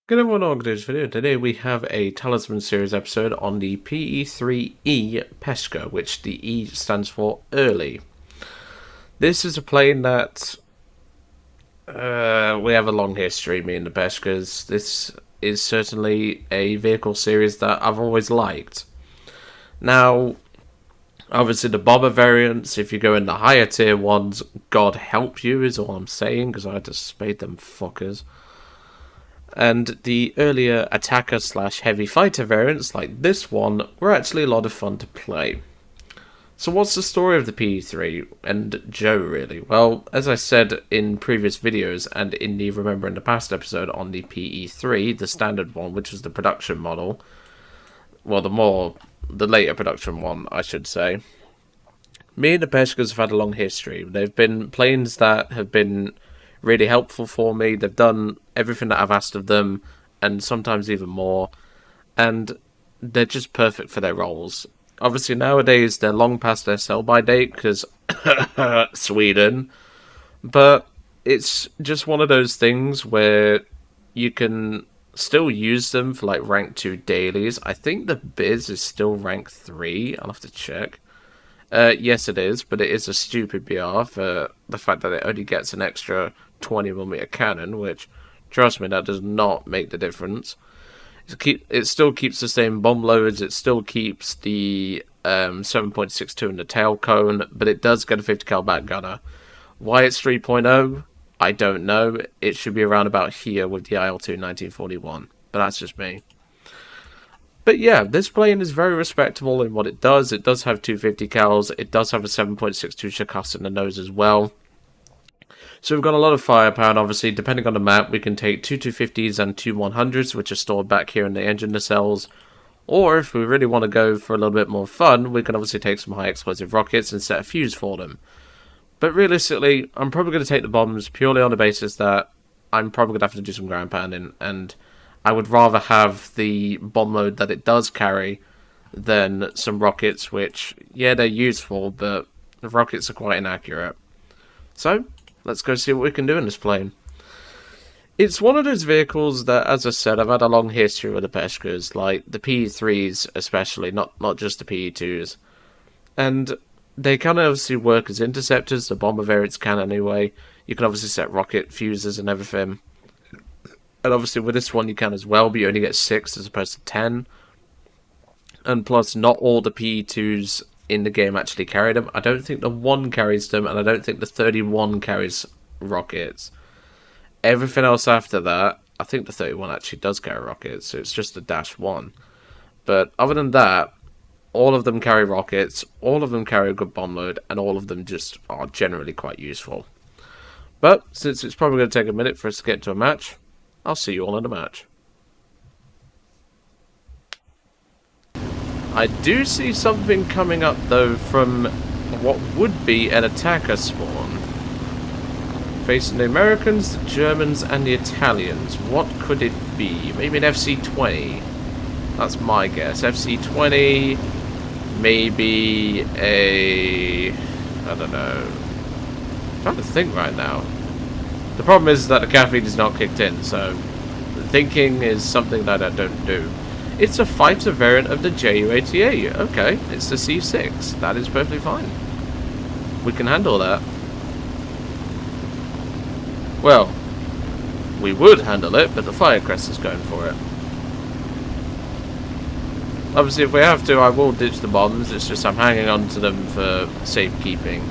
Good everyone, on today's video. Today we have a Talisman Series episode on the Pe-3E Peshka, which the E stands for early. This is a plane that we have a long history, me and the Peshkas. This is certainly a vehicle series that I've always liked. Now, obviously the bomber variants, if you go in the higher tier ones, God help you is all I'm saying, because I had to spade them fuckers. And the earlier attacker slash heavy fighter variants, like this one, were actually a lot of fun to play. So what's the story of the Pe-3 and Joe, really? Well, as I said in previous videos and in the Remember in the Past episode on the Pe-3, the standard one, which was the production model, well, the later production one, I should say, me and the Peshkas have had a long history. They've been planes that have been really helpful for me. They've done everything that I've asked of them, and sometimes even more, and they're just perfect for their roles. Obviously nowadays they're long past their sell-by date because Sweden, but it's just one of those things where you can still use them for like rank 2 dailies. I think the Biz is still rank 3, I'll have to check. Yes it is, but it is a stupid BR for the fact that it only gets an extra 20mm cannon, which, trust me, that does not make the difference. It still keeps the same bomb loads, it still keeps the 7.62 in the tail cone, but it does get a 50 cal back gunner. Why it's 3.0, I don't know. It should be around about here with the IL-2 1941, but that's just me. But yeah, this plane is very respectable in what it does. It does have 250 cals. It does have a 7.62 Shakas in the nose as well. So we've got a lot of firepower, and obviously, depending on the map, we can take two 250s and two 100s, which are stored back here in the engine nacelles. Or, if we really want to go for a little bit more fun, we can obviously take some high explosive rockets and set a fuse for them. But realistically, I'm probably going to take the bombs purely on the basis that I'm probably going to have to do some ground pounding, and I would rather have the bomb load that it does carry than some rockets, which, yeah, they're useful, but the rockets are quite inaccurate. So, let's go see what we can do in this plane. It's one of those vehicles that, as I said, I've had a long history with the Peshkas, like the Pe-3s especially, not just the Pe-2s. And they can obviously work as interceptors, the bomber variants can anyway. You can obviously set rocket fuses and everything. And obviously with this one you can as well, but you only get 6 as opposed to 10. And plus, not all the Pe-2s in the game actually carry them. I don't think the 1 carries them, and I don't think the 31 carries rockets. Everything else after that, I think the 31 actually does carry rockets, so it's just the -1. But other than that, all of them carry rockets, all of them carry a good bomb load, and all of them just are generally quite useful. But since it's probably going to take a minute for us to get to a match, I'll see you all in a match. I do see something coming up, though, from what would be an attacker spawn. Facing the Americans, the Germans, and the Italians. What could it be? Maybe an FC-20. That's my guess. FC-20, maybe a... I don't know. I'm trying to think right now. The problem is that the caffeine is not kicked in, so thinking is something that I don't do. It's a fighter variant of the Ju-88. Okay, it's the C6. That is perfectly fine. We can handle that. Well, we would handle it, but the Firecrest is going for it. Obviously, if we have to, I will ditch the bombs. It's just I'm hanging on to them for safekeeping.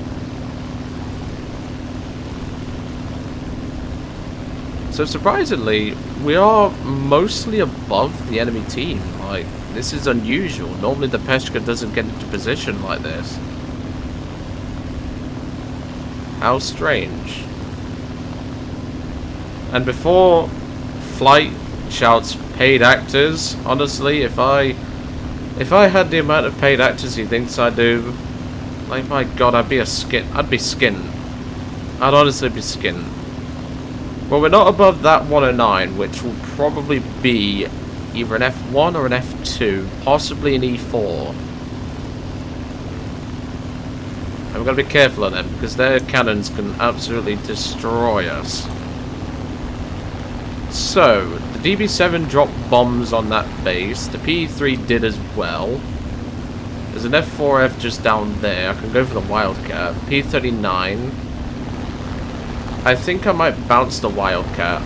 So surprisingly, we are mostly above the enemy team. Like, this is unusual. Normally the Peshka doesn't get into position like this. How strange. And before Flight shouts paid actors, honestly, if I had the amount of paid actors he thinks I do, like, my god, I'd be skinned. I'd honestly be skinned. Well, we're not above that 109, which will probably be either an F1 or an F2, possibly an E4. And we've got to be careful of them, because their cannons can absolutely destroy us. So, the DB7 dropped bombs on that base. The Pe-3 did as well. There's an F4F just down there. I can go for the Wildcat. Pe-39. I think I might bounce the Wildcat.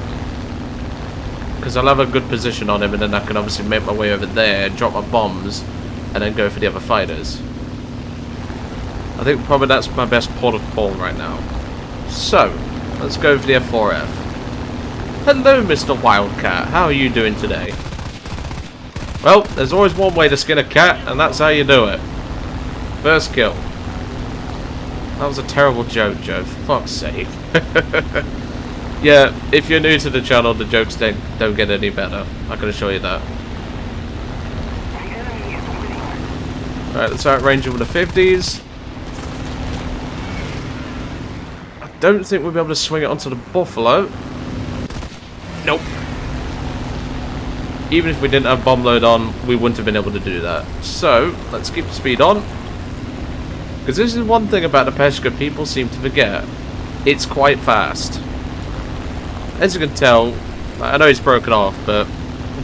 Because I'll have a good position on him, and then I can obviously make my way over there, drop my bombs, and then go for the other fighters. I think probably that's my best port of call right now. So, let's go for the F4F. Hello, Mr. Wildcat. How are you doing today? Well, there's always one way to skin a cat, and that's how you do it. First kill. That was a terrible joke, Joe. For fuck's sake. Yeah, if you're new to the channel, the jokes don't get any better. I can assure you that. Alright, let's outrange him with the 50s. I don't think we'll be able to swing it onto the Buffalo. Nope. Even if we didn't have bomb load on, we wouldn't have been able to do that. So, let's keep the speed on. Because this is one thing about the Peshka people seem to forget. It's quite fast. As you can tell, I know he's broken off, but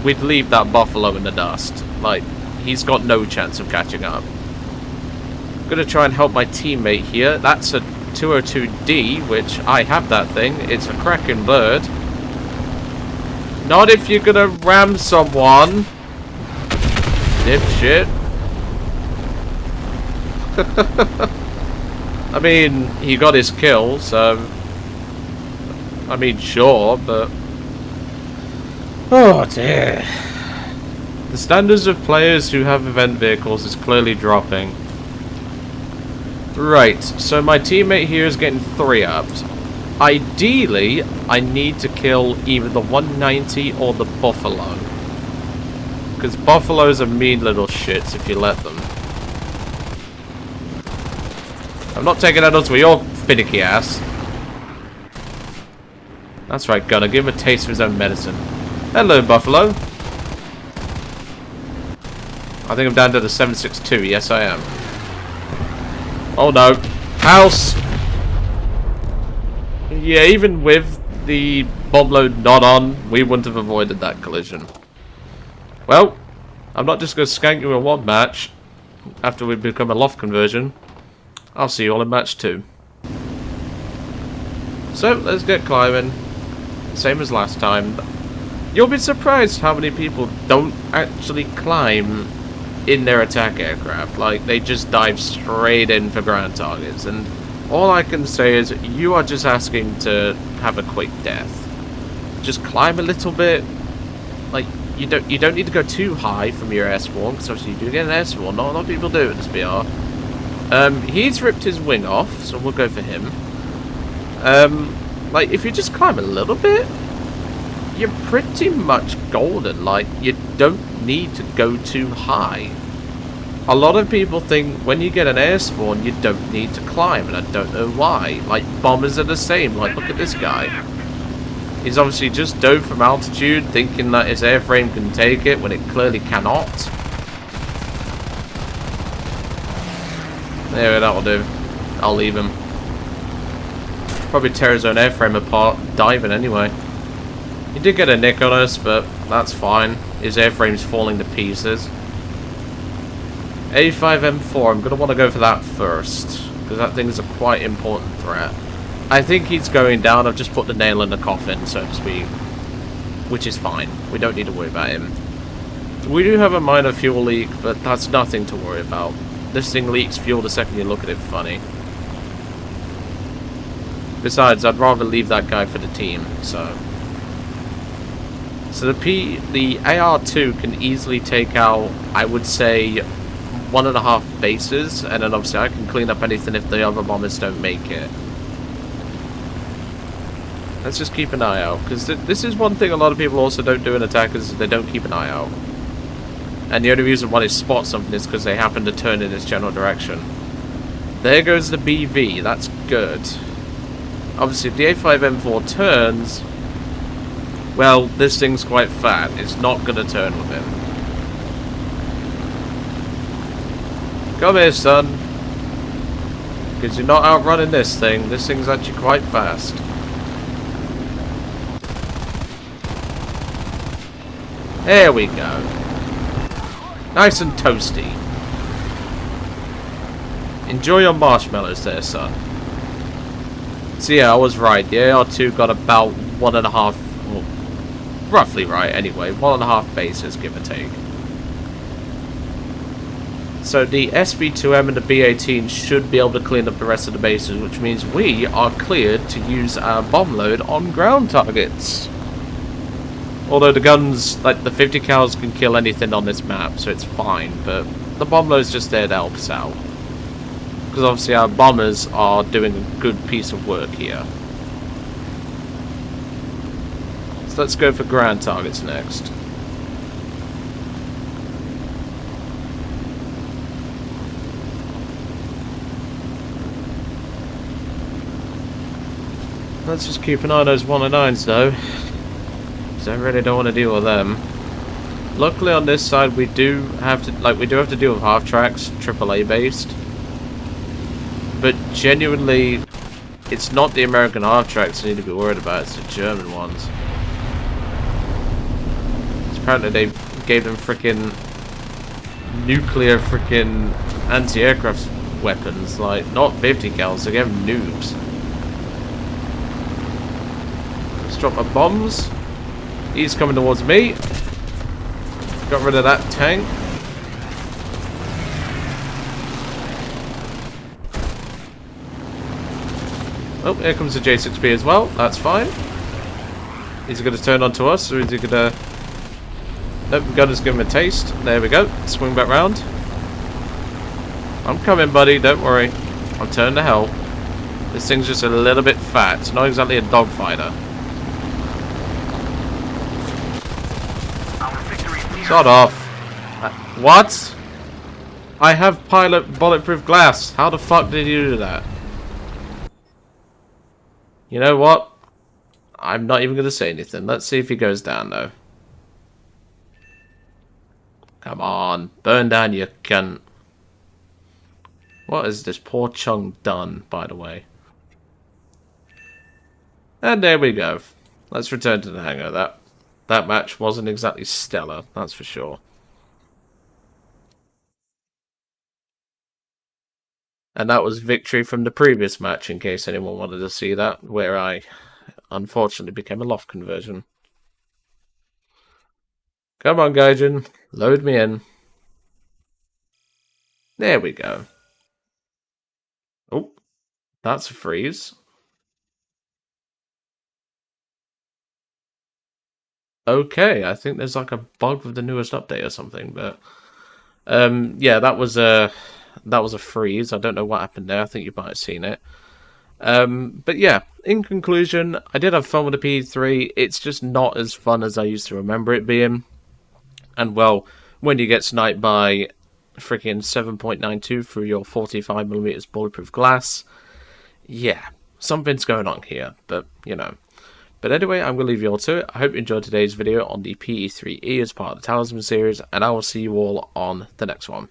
we'd leave that Buffalo in the dust. Like, he's got no chance of catching up. I'm going to try and help my teammate here. That's a 202D, which I have that thing. It's a cracking bird. Not if you're gonna ram someone. Dipshit. I mean, he got his kill, so... I mean, sure, but... Oh, dear. The standards of players who have event vehicles is clearly dropping. Right, so my teammate here is getting 3-ups. Ideally, I need to kill either the 190 or the Buffalo. Because Buffaloes are mean little shits if you let them. I'm not taking that for your finicky ass. That's right, Gunner. Give him a taste of his own medicine. Hello, Buffalo. I think I'm down to the 762. Yes, I am. Oh, no. House! Yeah, even with the bomb load not on, we wouldn't have avoided that collision. Well, I'm not just going to skank you in one match after we become a loft conversion. I'll see you all in match 2. So, let's get climbing. Same as last time. You'll be surprised how many people don't actually climb in their attack aircraft. Like, they just dive straight in for ground targets. And all I can say is, you are just asking to have a quick death. Just climb a little bit. Like, you don't need to go too high from your air spawn, because obviously you do get an air spawn. Not a lot of people do in this BR. He's ripped his wing off, so we'll go for him. Like, if you just climb a little bit, you're pretty much golden. Like, you don't need to go too high. A lot of people think when you get an air spawn, you don't need to climb, and I don't know why. Like, bombers are the same. Like, look at this guy. He's obviously just dove from altitude, thinking that his airframe can take it when it clearly cannot. There, that'll do. I'll leave him. Probably tear his own airframe apart, diving anyway. He did get a nick on us, but that's fine. His airframe's falling to pieces. A5M4, I'm going to want to go for that first, because that thing's a quite important threat. I think he's going down. I've just put the nail in the coffin, so to speak, which is fine. We don't need to worry about him. We do have a minor fuel leak, but that's nothing to worry about. This thing leaks fuel the second you look at it funny. Besides, I'd rather leave that guy for the team, so... So the AR-2 can easily take out, I would say, 1.5 bases, and then obviously I can clean up anything if the other bombers don't make it. Let's just keep an eye out, because this is one thing a lot of people also don't do in attackers, is they don't keep an eye out. And the only reason why they spot something is because they happen to turn in its general direction. There goes the BV, that's good. Obviously, if the A5M4 turns, well, this thing's quite fat. It's not going to turn with him. Come here, son. Because you're not outrunning this thing. This thing's actually quite fast. There we go. Nice and toasty. Enjoy your marshmallows there, son. So yeah, I was right. The AR2 got about 1.5, well, roughly right anyway, 1.5 bases, give or take. So the SB2M and the B18 should be able to clean up the rest of the bases, which means we are cleared to use our bomb load on ground targets. Although the guns, like the 50 cals, can kill anything on this map, so it's fine, but the bomb load's just there to help us out. Because obviously our bombers are doing a good piece of work here. So let's go for ground targets next. Let's just keep an eye on those 109s though, because I really don't want to deal with them. Luckily on this side we do have to deal with half tracks, AAA based. But genuinely, it's not the American half tracks I need to be worried about, it's the German ones. Apparently they gave them frickin' nuclear frickin' anti-aircraft weapons, like not 50 cals, they gave them noobs. Let's drop my bombs. He's coming towards me. Got rid of that tank. Oh, here comes the J6B as well. That's fine. Is he going to turn onto us, or is he going to... Nope, we've got to give him a taste. There we go. Swing back round. I'm coming, buddy. Don't worry. I'm turning to help. This thing's just a little bit fat. It's not exactly a dogfighter. Shut off. What? I have pilot bulletproof glass. How the fuck did you do that? You know what? I'm not even going to say anything. Let's see if he goes down, though. Come on. Burn down, you cunt. What has this poor Chung done, by the way? And there we go. Let's return to the hangar. That match wasn't exactly stellar, that's for sure. And that was victory from the previous match, in case anyone wanted to see that, where I unfortunately became a loft conversion. Come on, Gaijin. Load me in. There we go. Oh, that's a freeze. Okay, I think there's like a bug with the newest update or something, but yeah, that was a freeze. I don't know what happened there. I think you might have seen it. But yeah, in conclusion, I did have fun with the Pe-3. It's just not as fun as I used to remember it being. And well, when you get sniped by freaking 7.92 through your 45mm bulletproof glass, yeah, something's going on here. But you know. But anyway, I'm going to leave you all to it. I hope you enjoyed today's video on the Pe-3E as part of the Talisman series, and I will see you all on the next one.